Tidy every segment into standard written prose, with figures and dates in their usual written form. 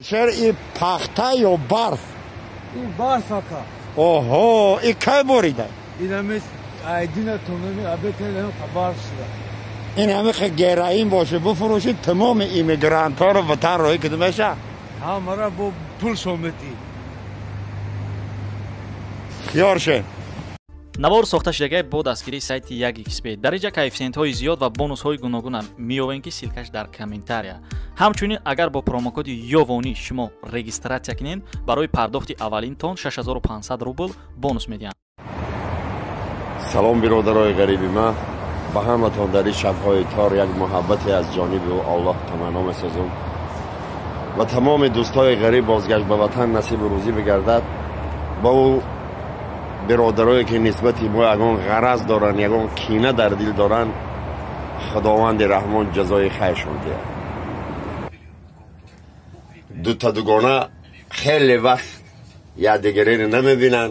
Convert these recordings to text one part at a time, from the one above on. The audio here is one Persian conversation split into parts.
شر این پخته یا برف؟ این برف اکا. اوه این که بریده؟ این همه ایدین تونمی ابیت همه برف شده. این همه که گراییم باشه بفروشید تمام ایمیگرانت ها رو وطن روی کده میشه؟ ها مرا با پول شومتی. یارشه навор сохта шудагии бо дастгирии сайти 1xbet дар инҷа коэффициентҳои зиёд ва бонусҳои гуногунам меёбем ки силкаш дар комментария. ҳамчунин агар бо промокоди ёвонӣ шумо регистратсия кунед барои пардохти аввалинтон 6500 рубл бонус медиҳанд. салом биродарои ғариби ман ба ҳаматон дар ин шабҳои тор як муҳаббате аз ҷониби аллоҳ таманно месозум ва тамоми дӯстои ғариб бозгашт ба ватан насибу рӯзӣ бигардад. ба ӯ برادرایی که نسبتی ما یگان غرض دارن یگان کینه در دل دارن خداوند رحمان جزای خیرشون ده. دو تا دوگانه خیلی وقت یا دیگری رو نمیبینن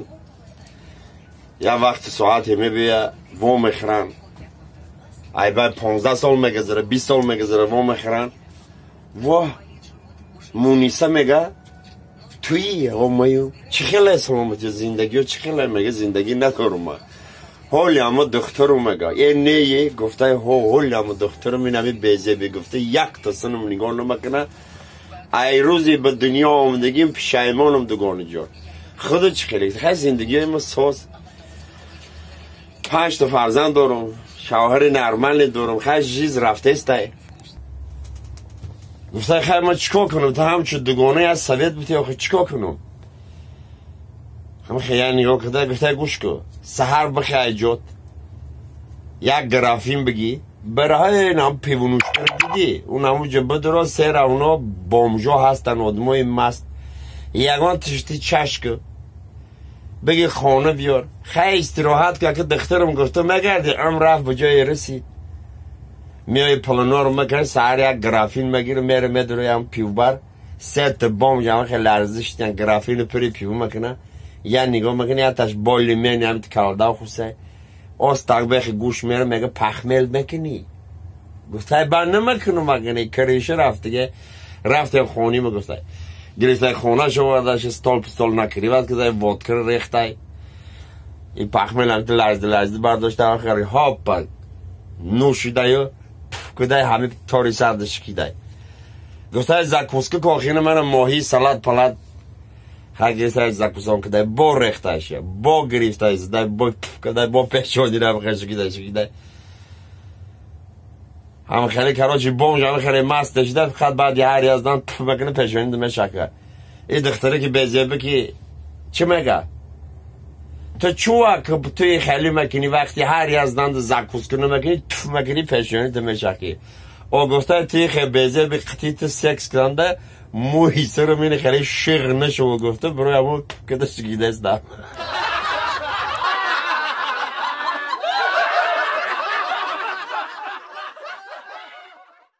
یا وقت ساعتی میبینه و میخرن ای باید 15 سال میگذره 20 سال میگذره و میخرن و مونیسه میگه توی آمایو چه خیلی سلامتی زندگی و چه خیلی مگه زندگی ندارم حالی اما دخترم مگه یه نیه گفته حالی اما دخترم این همی بیزه بی گفته یک تا سنم نگاه نمکنه ای روزی به دنیا آمدگیم پیشایمانم دوگانه جار خدا چه خیلی خیلی زندگی ما ساز 5 تا فرزند دارم شوهر نرمل دارم خیلی چیز رفته استه گفته خیلی من چیکار کنم تا همچه دوگانه از سویت بیتی آخه چیکار کنم همه خیلی نگاه کرده گفته گوش کن سهر بخی جات یک گرافین بگی برای این هم پیونوشتر دیدی اون همون جبه درا سیر اونا بامجا هستن آدمای مست یکان تشتی چشک بگی خانه بیار خیلی استراحت که دخترم گفته مگردی ام رفت بجای رسید میای پلانو رو مکنه سهر یک گرافین مگیره میره میدروی هم پیوبر ست بام جمعه خیلی لرزش دیدن گرافین پری پیو مکنه یا نگاه مکنه یا تش بالی میانی همیت کالده خوسته آس تاقبه گوش میره میگه پخمیل مکنی گفته با نمکنه مکنه کریشه رفته خونی مگفته گریسته خونه شو وردش استال پستال نکری وقت که وادکر ریخته این پخمیل همیت لرزده برداشته آخری هاپ نوشیده یا کدای همه تاری سردش کیده گفته زکوسکه کاخین من ماهی سلات پلات هر گریسته زکوسان کده با ریختهشه با گریفته زده با کده با پیشونی رو بخش کیده همه خیلی کراچی بامش همه خیلی مست شده فقط بعد یه هر یازدان بکنه پیشونی دمه شکر این دختره که بیزیبه که چه میگه تو چوه که توی خیلی مکنی وقتی هر یازدان زکوس کنه مکنی توف مکنی پیشونی دمه شکی او گفته توی خیلی بیزه به قطیت سکس کنده مو حیصه رو مینه خیلی شغل نشو گفته برای همون کده شکیده است